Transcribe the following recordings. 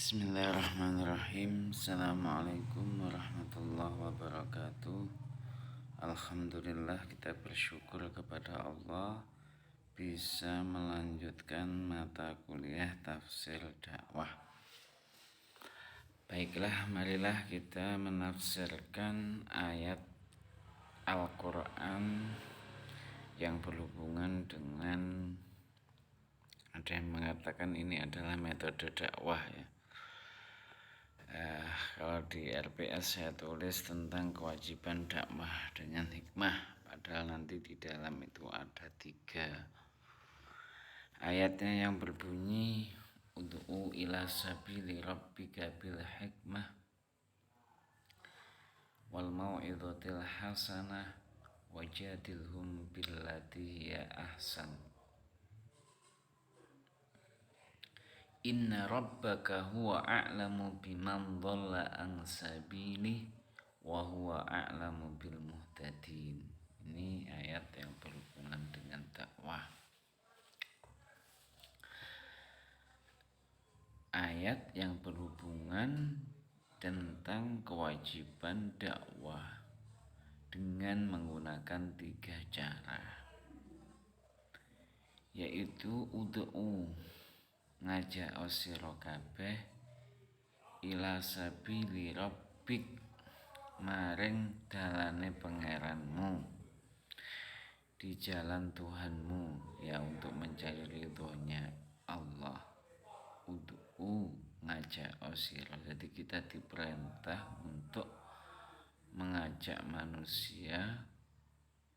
Bismillahirrahmanirrahim. Assalamualaikum warahmatullahi wabarakatuh. Alhamdulillah, kita bersyukur kepada Allah bisa melanjutkan mata kuliah tafsir dakwah. Baiklah, marilah kita menafsirkan ayat Al-Quran yang berhubungan dengan, ada yang mengatakan ini adalah metode dakwah ya. Kalau di RPS saya tulis tentang kewajiban dakwah dengan hikmah, padahal nanti di dalam itu ada 3 ayatnya yang berbunyi ud'u ila sabili rabbika bil hikmah wal mau'izatil hasanah wajadilhum billati hiya ahsan. Inna rabbaka huwa a'lamu biman dhalla an sabilihi wa huwa a'lamu bil muhtadin. Ini ayat yang berhubungan dengan dakwah. Ayat yang berhubungan tentang kewajiban dakwah dengan menggunakan 3 cara, yaitu ud'u, ngajak sira kabeh, ila sabili rabbik, maring dalane pangeranmu, di jalan Tuhanmu, ya untuk mencari ridhonya Allah. Ud'u, ngajak sira. Jadi kita diperintah untuk mengajak manusia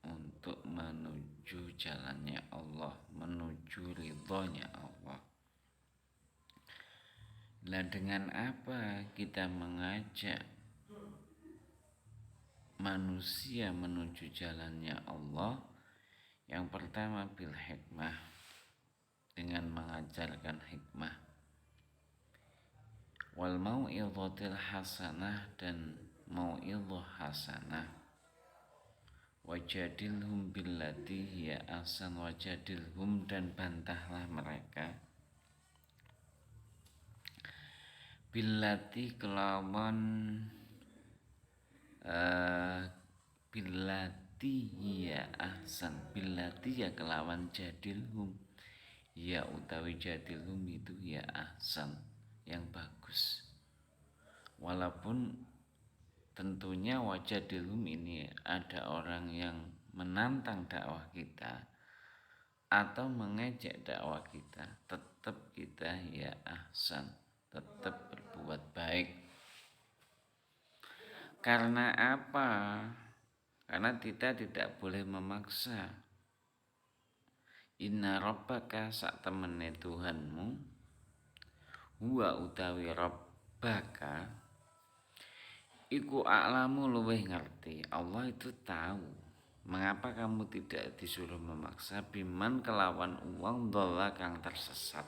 untuk menuju jalannya Allah, menuju ridhonya Allah. Nah, dengan apa kita mengajak manusia menuju jalannya Allah? Yang pertama bil hikmah, dengan mengajarkan hikmah. Wal mau'izatil hasanah, dan mau'izah hasanah. Wajadilhum billati hiya ahsan, wajadilhum, dan bantahlah mereka, billati kelawan billati hiya ahsan. Billati ya kelawan jadilhum, ya utawi jadilhum itu ya ahsan, yang bagus. Walaupun tentunya wajadilhum ini ada orang yang menantang dakwah kita atau mengejek dakwah kita, tetap kita ya ahsan, tetap berbuat baik. Karena apa? Karena kita tidak boleh memaksa. Inna rabbaka, sak temene Tuhanmu, huwa utawi rabbaka, iku a'lamu, luweh ngerti. Allah itu tahu. Mengapa kamu tidak disuruh memaksa? Biman kelawan uang dola kang tersesat,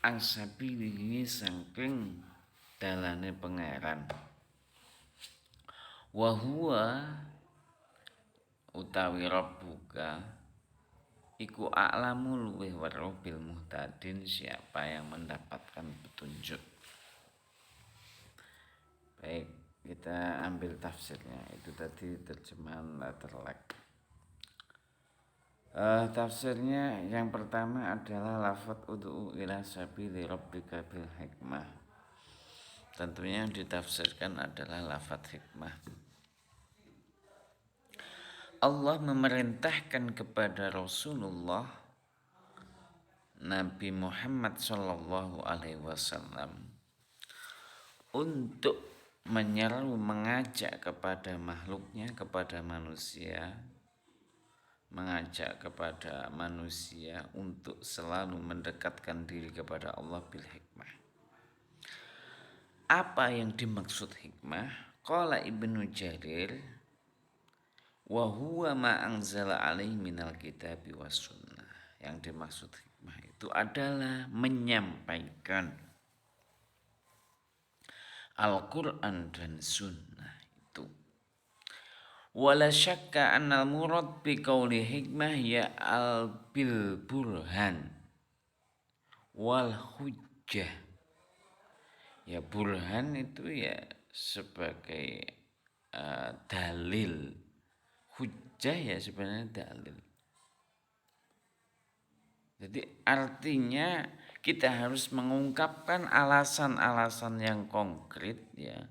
angsabi ini saking dalane pangeran. Wahua utawi rabbuka, iku a'lamu, luweh weruh bil muhtadin, siapa yang mendapatkan petunjuk. Baik, kita ambil tafsirnya. Itu tadi terjemahan letterlek. Tafsirnya yang pertama adalah lafadz ud'u ila sabili rabbika bil hikmah. Tentunya yang ditafsirkan adalah lafadz hikmah. Allah memerintahkan kepada Rasulullah Nabi Muhammad sallallahu alaihi wasallam untuk menyeru, mengajak kepada makhluknya, kepada manusia, mengajak kepada manusia untuk selalu mendekatkan diri kepada Allah bil hikmah. Apa yang dimaksud hikmah? Qala Ibnu Jarir, wa huwa ma anzala alaihi minal kitabi was sunnah. Yang dimaksud hikmah itu adalah menyampaikan Al-Quran dan Sunnah itu. Wala syakka annal murad bi qauli hikmah ya al bil burhan wal hujjah Ya burhan itu ya sebagai dalil, hujjah ya sebenarnya dalil. Jadi artinya kita harus mengungkapkan alasan-alasan yang konkret ya.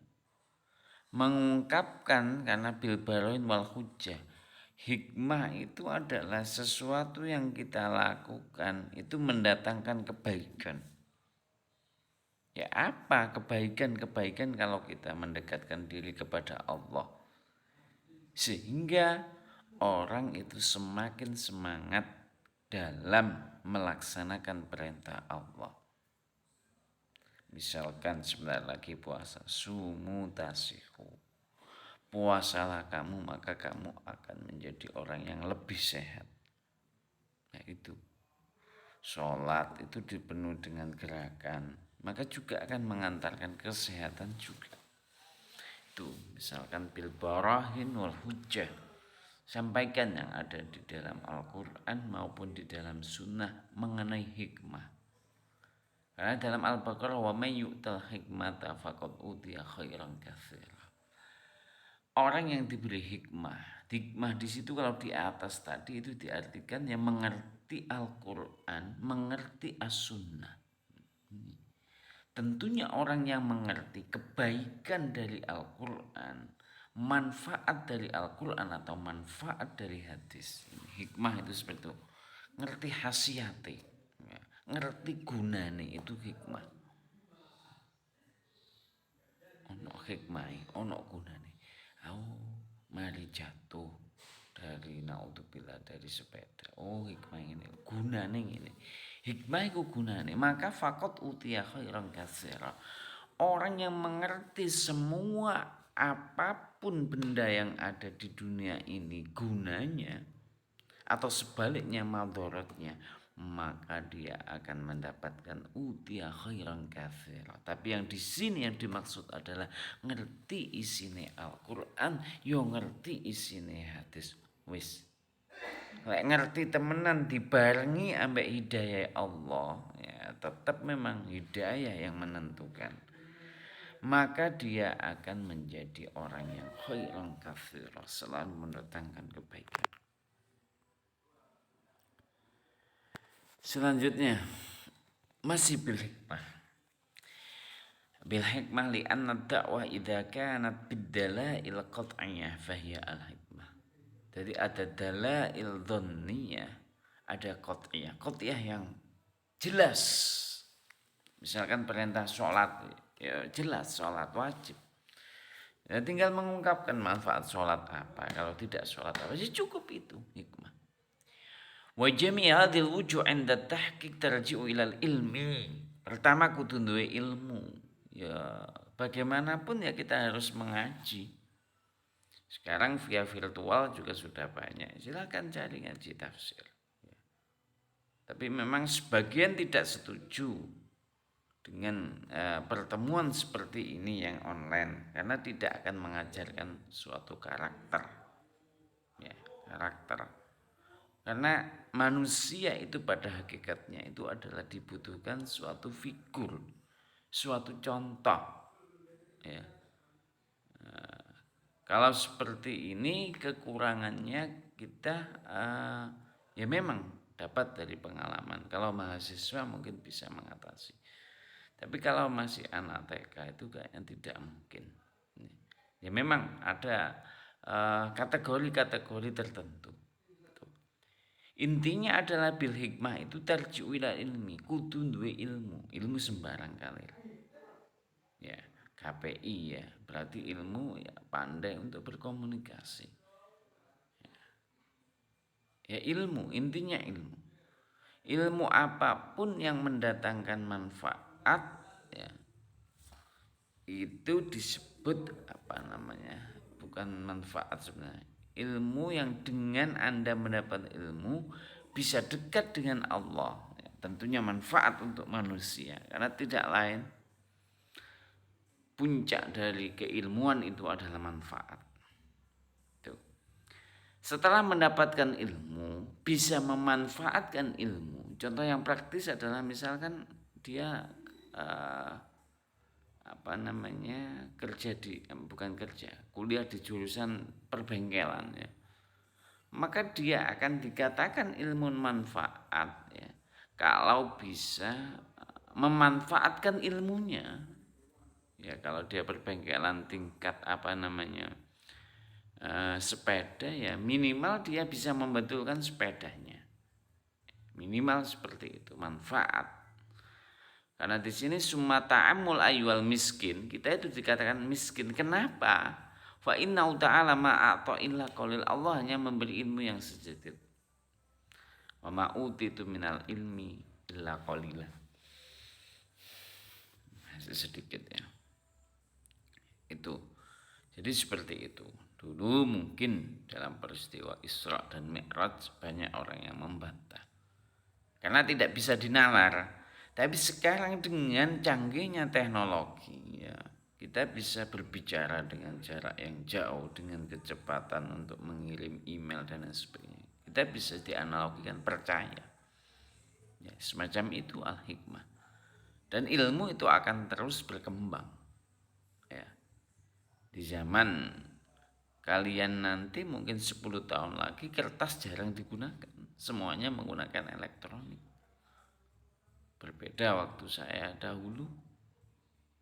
Mengungkapkan karena bil baroin wal hujjah. Hikmah itu adalah sesuatu yang kita lakukan itu mendatangkan kebaikan. Ya apa kebaikan-kebaikan kalau kita mendekatkan diri kepada Allah. Sehingga orang itu semakin semangat dalam melaksanakan perintah Allah. Misalkan sebentar lagi puasa, sumu tasihu. Puasalah kamu maka kamu akan menjadi orang yang lebih sehat. Nah itu. Sholat itu dipenuhi dengan gerakan, maka juga akan mengantarkan kesehatan juga. Itu misalkan bil barahin wal hujjah. Sampaikan yang ada di dalam Al-Quran maupun di dalam sunnah mengenai hikmah. Karena dalam Al-Baqarah wa may yu'tal hikmata faqad utiya khairan katsira. Orang yang diberi hikmah di situ kalau di atas tadi itu diartikan yang mengerti Al-Quran, mengerti As-Sunnah. Tentunya orang yang mengerti kebaikan dari Al-Quran, manfaat dari Al-Quran atau manfaat dari hadis. Hikmah itu seperti itu. Ngerti khasiate, ngerti gunane itu hikmah. Ono hikmah, ono gunane. Mari jatuh dari naudzubillah dari sepeda. Oh hikmah ini, gunane ini. Hikmah itu gunane, maka fakot utiya khairan katsira. Orang yang mengerti semua apapun benda yang ada di dunia ini gunanya atau sebaliknya madharatnya, maka dia akan mendapatkan utiya khairan katsira. Tapi yang di sini yang dimaksud adalah ngerti isine Al-Qur'an, yo ngerti isine hadis. Wis. Lek ngerti temenan dibarengi ambek hidayah Allah, ya tetap memang hidayah yang menentukan. Maka dia akan menjadi orang yang khairan katsira, selalu mendatangkan kebaikan. Selanjutnya masih bil hikmah. Bil hikmah li anna dakwah idza kanat bid dalail qat'iyah fahiya al hikmah. Jadi ada dalail dhanniyah, ada qat'iyah. Qat'iyah yang jelas. Misalkan perintah sholat, ya jelas sholat wajib. Ya, tinggal mengungkapkan manfaat sholat apa. Kalau tidak sholat apa, ya cukup itu hikmah. Wa jami' hadhil wujuh 'inda tahqiq tarji'u ilal ilmi. Pertama kudu duwe ilmu. Ya bagaimanapun ya kita harus mengaji. Sekarang via virtual juga sudah banyak. Silakan cari ngaji tafsir. Ya. Tapi memang sebagian tidak setuju dengan pertemuan seperti ini yang online karena tidak akan mengajarkan suatu karakter. Ya, karakter. Karena manusia itu pada hakikatnya itu adalah dibutuhkan suatu figur, suatu contoh. Ya. Kalau seperti ini kekurangannya kita ya memang dapat dari pengalaman. Kalau mahasiswa mungkin bisa mengatasi. Tapi kalau masih anak TK itu kayaknya tidak mungkin. Ya memang ada kategori-kategori tertentu. Intinya adalah bil hikmah itu tarji'u ila ilmi, kudu duwe ilmu sembarang kali. Ya, KPI ya, berarti ilmu ya pandai untuk berkomunikasi. Ya ilmu, intinya ilmu. Ilmu apapun yang mendatangkan manfaat ya, itu disebut apa namanya? Bukan manfaat sebenarnya. Ilmu yang dengan Anda mendapat ilmu bisa dekat dengan Allah. Ya, tentunya manfaat untuk manusia karena tidak lain puncak dari keilmuan itu adalah manfaat. Tuh. Setelah mendapatkan ilmu, bisa memanfaatkan ilmu. Contoh yang praktis adalah misalkan dia kerja bukan kerja, kuliah di jurusan perbengkelan ya, maka dia akan dikatakan ilmu manfaat ya kalau bisa memanfaatkan ilmunya. Ya kalau dia perbengkelan tingkat sepeda ya minimal dia bisa membetulkan sepedanya. Minimal seperti itu, manfaat. Karena di sini summa ta'amul ayyuhal miskin, kita itu dikatakan miskin. Kenapa? Fa innahu ta'ala ma'ata illa qalil. Allah hanya memberi ilmu yang sedikit. Wa ma utitu minal ilmi illa qalila. Sedikit ya. Itu. Jadi seperti itu. Dulu mungkin dalam peristiwa Isra dan Mi'raj banyak orang yang membantah. Karena tidak bisa dinalar. Tapi sekarang dengan canggihnya teknologi ya, kita bisa berbicara dengan jarak yang jauh dengan kecepatan untuk mengirim email dan lain sebagainya. Kita bisa dianalogikan percaya. Ya, semacam itu al-hikmah. Dan ilmu itu akan terus berkembang. Ya. Di zaman kalian nanti mungkin 10 tahun lagi kertas jarang digunakan. Semuanya menggunakan elektronik. Berbeda waktu saya dahulu,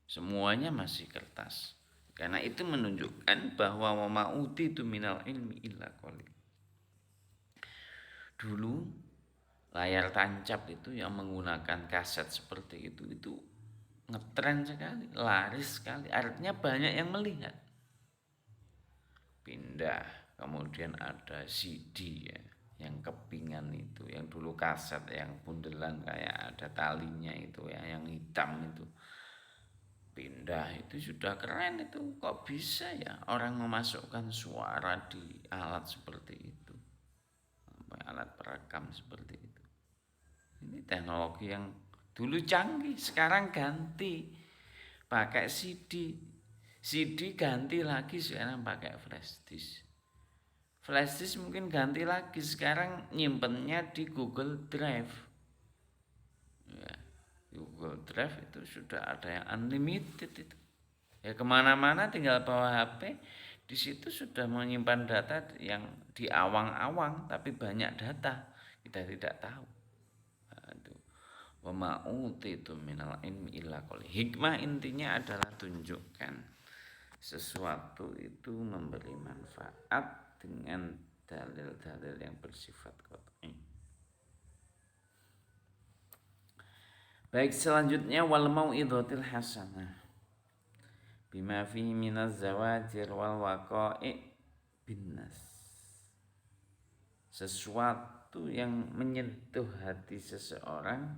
semuanya masih kertas. Karena itu menunjukkan bahwa ma'uti itu minal ilmi illa qalil. Dulu layar tancap itu yang menggunakan kaset seperti itu ngetren sekali, laris sekali. Artinya banyak yang melihat. Pindah, kemudian ada CD ya, yang kepingan itu, yang dulu kaset yang bundelan kayak ada talinya itu ya, yang hitam itu. Pindah, itu sudah keren itu. Kok bisa ya orang memasukkan suara di alat seperti itu, alat perekam seperti itu. Ini teknologi yang dulu canggih, sekarang ganti pakai CD ganti lagi sekarang pakai flash disk. Flash disk mungkin ganti lagi, sekarang nyimpennya di Google Drive. Ya, Google Drive itu sudah ada yang unlimited itu. Ya kemana-mana tinggal bawa HP, di situ sudah menyimpan data yang di awang-awang, tapi banyak data kita tidak tahu. Wa ma'utitu minal ilmi illa qalil. Hikmah intinya adalah tunjukkan sesuatu itu memberi manfaat dengan dalil-dalil yang bersifat qat'i. Baik, selanjutnya wal mau'izatil hasanah bima fihi minaz zawajir wal waqa'i binnas. Sesuatu yang menyentuh hati seseorang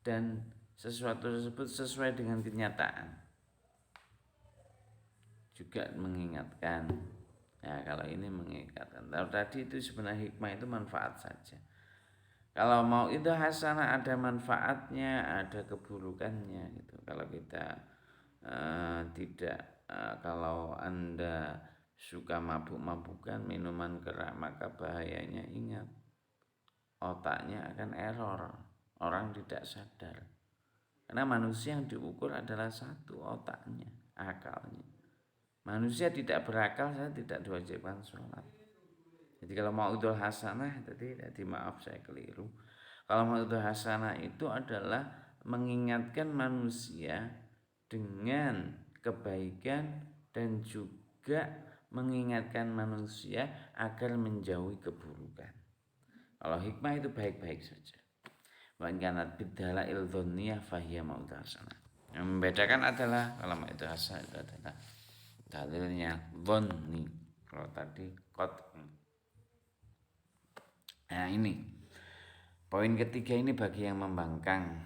dan sesuatu tersebut sesuai dengan kenyataan. Juga mengingatkan. Ya, kalau ini mengingatkan. Kalau tadi itu sebenarnya hikmah itu manfaat saja. Kalau mau itu hasanah ada manfaatnya, ada keburukannya gitu. Kalau kita kalau Anda suka mabuk-mabukan, minuman keras, maka bahayanya ingat, otaknya akan error. Orang tidak sadar. Karena manusia yang diukur adalah satu, otaknya, akalnya. Manusia tidak berakal, saya tidak diwajibkan sholat. Jadi kalau mau'idul hasanah tadi maaf saya keliru. Kalau mau'idul hasanah itu adalah mengingatkan manusia dengan kebaikan dan juga mengingatkan manusia agar menjauhi keburukan. Kalau hikmah itu baik-baik saja. Wa in kanat bidalail dhanniyah fahiya mau'idul hasanah. Yang membedakan adalah kalau mau'idul hasanah itu adalah dalilnya dhanni, kalau tadi qat'i. Nah ini poin ketiga ini bagi yang membangkang.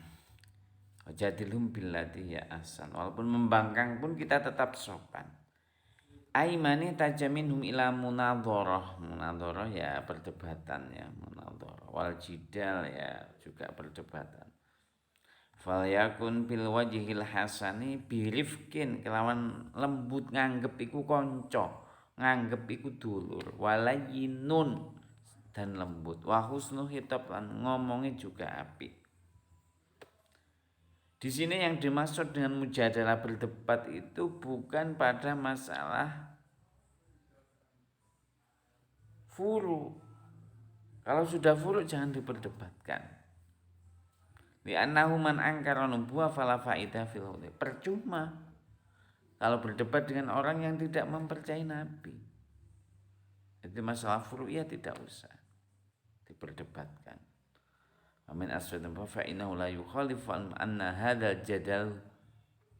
Wajadilhum billati ya ahsan. Walaupun membangkang pun kita tetap sopan. Aimani tajaminhum ila munadharah. Munadharah ya perdebatan ya, munadharah. Wal jidal ya juga perdebatan. Falyakun bil wajhil hasani birifkin, kelawan lembut, nganggep iku kanca, nganggep iku dulur, walayinun dan lembut, wa husnu khitab lan ngomongnya juga apik. Di sini yang dimaksud dengan mujadalah berdebat itu bukan pada masalah furu. Kalau sudah furu jangan diperdebatkan. Li'annahu man angkara nubuwah fala fa'idah fil hudhi. Percuma kalau berdebat dengan orang yang tidak mempercayai Nabi. Jadi masalah furu'iyah tidak usah diperdebatkan. Amin aswadun fa innahu la yukhalifu anna hadzal jadal,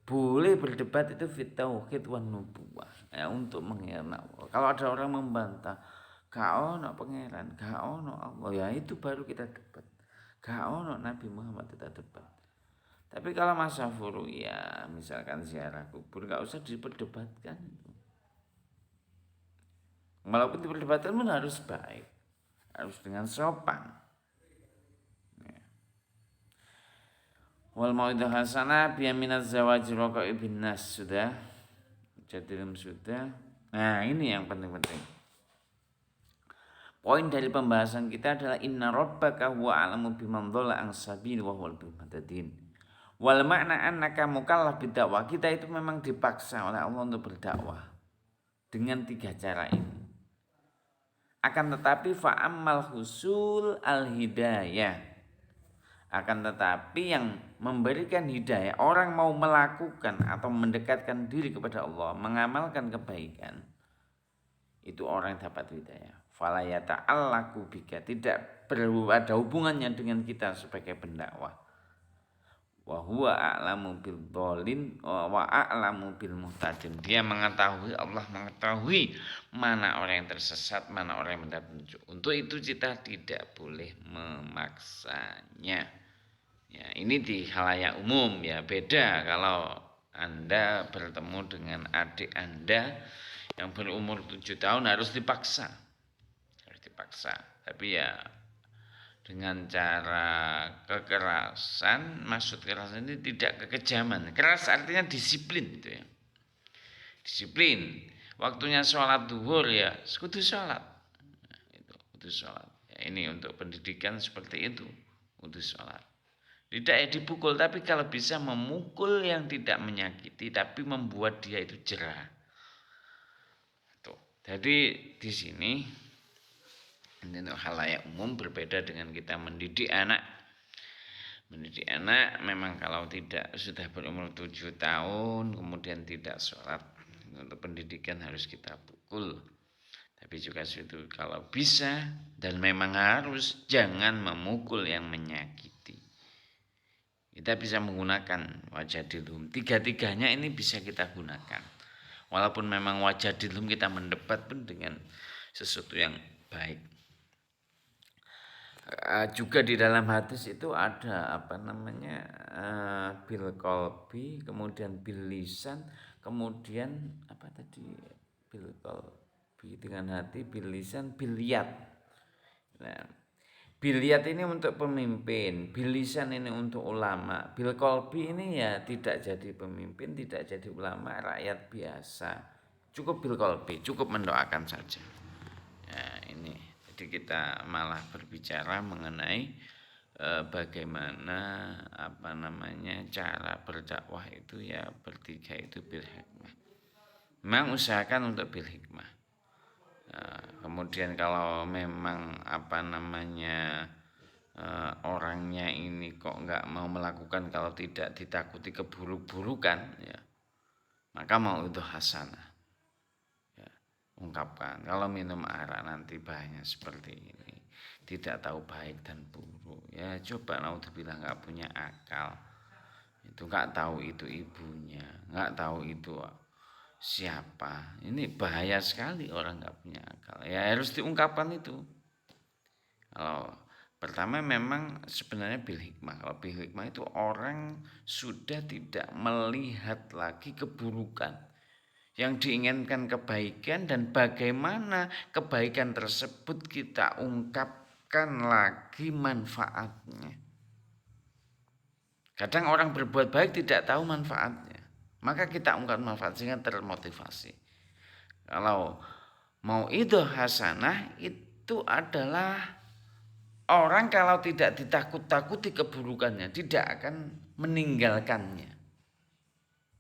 boleh berdebat itu fit tauhid wan nubuwah, ya, untuk menghina Allah. Kalau ada orang membantah gak ono pangeran, gak ono Allah, ya itu baru kita debat. Gak ono Nabi Muhammad kita debat. Tapi kalau masa furu ya misalkan ziarah kubur gak usah diperdebatkan. Walaupun diperdebatkan pun harus baik, harus dengan sopan. Wal mau'idah hasanah biya minaz zawajir waqa'i bin nas, sudah. Jadi sudah. Nah, ini yang penting-penting. Poin dari pembahasan kita adalah inna rabbaka huwa a'lamu biman dhalla an sabil wa huwal muhtadin. Wal makna annaka mukallaf bidakwah, kita itu memang dipaksa oleh Allah untuk berdakwah dengan 3 cara ini. Akan tetapi fa'ammal husul al hidayah, akan tetapi yang memberikan hidayah, orang mau melakukan atau mendekatkan diri kepada Allah, mengamalkan kebaikan, itu orang dapat hidayah. Fala yata'allaqu bika, tidak ada hubungannya dengan kita sebagai pendakwah. Wa huwa a'lamu bil dhalin wa a'lamu bil muhtadin. Dia mengetahui, Allah mengetahui mana orang yang tersesat, mana orang yang mendapat petunjuk. Untuk itu kita tidak boleh memaksanya. Ya, ini di khalayak umum ya, beda kalau Anda bertemu dengan adik Anda yang berumur 7 tahun harus dipaksa. Harus dipaksa. Tapi ya dengan cara kekerasan, maksud kekerasan ini tidak kekejaman. Keras artinya disiplin gitu ya. Disiplin. Waktunya sholat duhur ya, kudu sholat. Itu kudu sholat. Ya, ini untuk pendidikan seperti itu, kudu sholat. Tidak ya dipukul, tapi kalau bisa memukul yang tidak menyakiti, tapi membuat dia itu jerah. Tuh. Jadi di sini ini untuk khalayak umum berbeda dengan kita mendidik anak. Mendidik anak memang kalau tidak sudah berumur 7 tahun kemudian tidak sholat, untuk pendidikan harus kita pukul. Tapi juga itu kalau bisa dan memang harus, jangan memukul yang menyakiti. Kita bisa menggunakan wajadilhum. 3-tiganya ini bisa kita gunakan. Walaupun memang wajadilhum kita mendebat pun dengan sesuatu yang baik. Juga di dalam hadis itu ada bil qalbi, kemudian bil lisan, kemudian apa tadi, bil qalbi dengan hati, bil lisan, bil yad. Nah, bil yad ini untuk pemimpin, bil lisan ini untuk ulama, bil qalbi ini ya tidak jadi pemimpin, tidak jadi ulama, rakyat biasa. Cukup bil qalbi, cukup mendoakan saja. Ya, ini. Jadi kita malah berbicara mengenai bagaimana cara berdakwah itu ya bertiga itu bil hikmah. Memang usahakan untuk bil hikmah. Kemudian kalau memang orangnya ini kok nggak mau melakukan, kalau tidak ditakuti keburuk-burukan ya, maka mau itu hasanah. Ungkapkan, kalau minum arak nanti bahayanya seperti ini, tidak tahu baik dan buruk, ya coba naudzubillah nggak punya akal, itu nggak tahu itu ibunya, nggak tahu itu siapa, ini bahaya sekali orang nggak punya akal, ya harus diungkapkan itu. Kalau pertama memang sebenarnya bil hikmah, kalau bil hikmah itu orang sudah tidak melihat lagi keburukan, yang diinginkan kebaikan, dan bagaimana kebaikan tersebut kita ungkapkan lagi manfaatnya. Kadang orang berbuat baik tidak tahu manfaatnya, maka kita ungkap manfaat sehingga termotivasi. Kalau mau itu hasanah itu adalah orang kalau tidak ditakut-takuti keburukannya tidak akan meninggalkannya.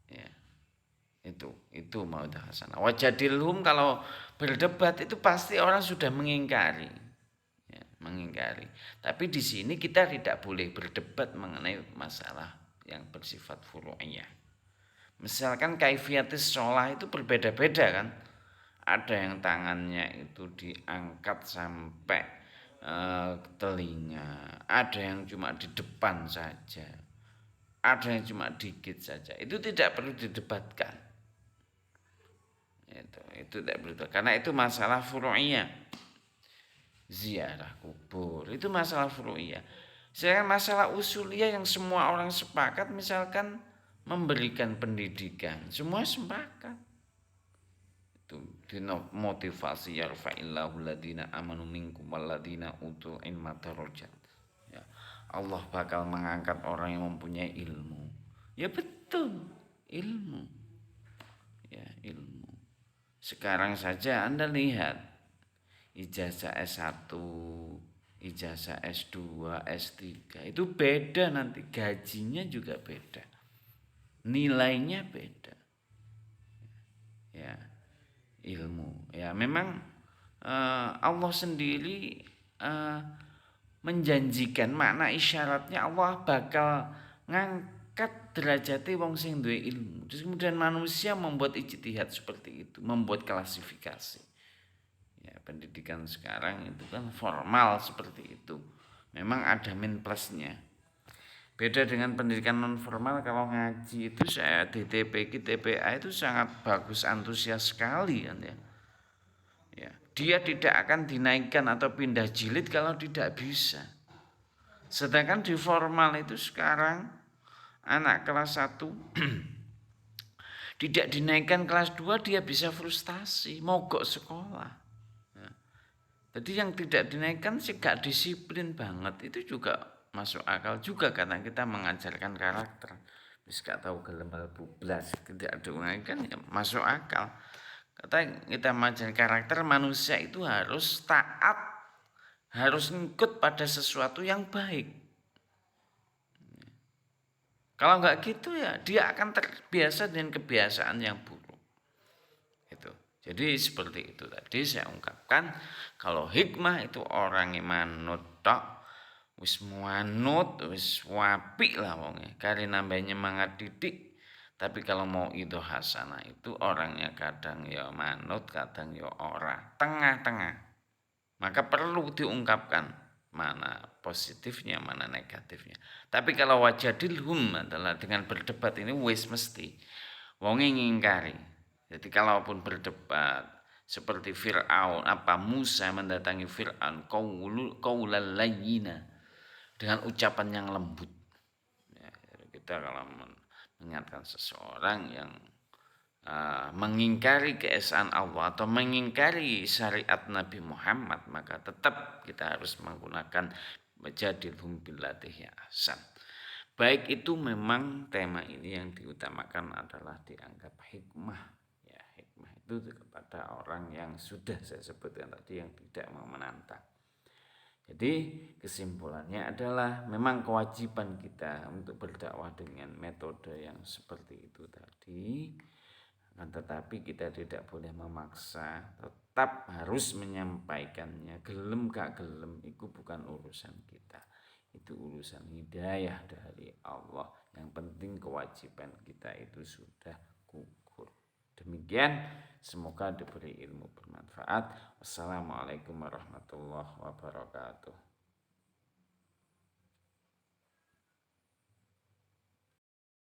Ya, itu mauidhah hasanah. Wajadilhum, kalau berdebat itu pasti orang sudah mengingkari. Ya, mengingkari. Tapi di sini kita tidak boleh berdebat mengenai masalah yang bersifat furu'iyah. Misalkan kaifiatis sholah itu berbeda-beda kan. Ada yang tangannya itu diangkat sampai telinga, ada yang cuma di depan saja, ada yang cuma dikit saja. Itu tidak perlu didebatkan. Itu tidak perlu, karena itu masalah furu'iyah. Ziarah kubur itu masalah furu'iyah. Sedangkan masalah usuliyah yang semua orang sepakat, misalkan memberikan pendidikan, semua sepakat. Itu motivasi yarfa'illahu ladina amanu minkum waladina utul ilma darajat. Ya, Allah bakal mengangkat orang yang mempunyai ilmu. Ya betul, ilmu. Ya, ilmu. Sekarang saja Anda lihat ijazah S1, ijazah S2, S3 itu beda, nanti gajinya juga beda, nilainya beda. Ya, ilmu. Ya, memang Allah sendiri menjanjikan, makna isyaratnya Allah bakal ngangkat derajati wong sing duwe ilmu. Terus kemudian manusia membuat ijtihad seperti itu, membuat klasifikasi. Ya, pendidikan sekarang itu kan formal seperti itu. Memang ada min plusnya. Beda dengan pendidikan non formal. Kalau ngaji itu saya di TPQ, TPA itu sangat bagus, antusias sekali kan ya. Ya, dia tidak akan dinaikkan atau pindah jilid kalau tidak bisa. Sedangkan di formal itu sekarang anak kelas 1 tidak dinaikkan kelas 2 dia bisa frustasi, mogok sekolah. Ya. Jadi yang tidak dinaikkan sih gak disiplin banget, itu juga masuk akal juga karena kita mengajarkan karakter. Bis gak tahu gelem bublas tidak dinaikkan ya masuk akal. Kata kita mengajarkan karakter, manusia itu harus taat, harus ngikut pada sesuatu yang baik. Kalau enggak gitu ya dia akan terbiasa dengan kebiasaan yang buruk. Itu. Jadi seperti itu tadi saya ungkapkan, kalau hikmah itu orang yang manut tok, wis manut, wis apik lah wonge, kari nambah nyemangat didik. Tapi kalau mau itu hasanah itu orangnya kadang ya manut, kadang ya ora, tengah-tengah. Maka perlu diungkapkan mana positifnya, mana negatifnya. Tapi kalau wajadilhum adalah dengan berdebat ini wis mesti wong ngingkari. Jadi kalaupun berdebat seperti Fir'aun, Musa mendatangi Fir'aun qaulal layyina, dengan ucapan yang lembut. Ya, kita kalau mengingatkan seseorang yang mengingkari keesaan Allah atau mengingkari syariat Nabi Muhammad, maka tetap kita harus menggunakan wajadilhum billati ahsan. Baik itu memang tema ini yang diutamakan adalah dianggap hikmah. Ya, hikmah itu kepada orang yang sudah saya sebutkan tadi, yang tidak mau menantang. Jadi kesimpulannya adalah memang kewajiban kita untuk berdakwah dengan metode yang seperti itu tadi. Tetapi kita tidak boleh memaksa, tetap harus menyampaikannya. Gelem gak gelem itu bukan urusan kita, itu urusan hidayah dari Allah. Yang penting kewajiban kita itu sudah gugur. Demikian, semoga diberi ilmu bermanfaat. Wassalamualaikum warahmatullahi wabarakatuh.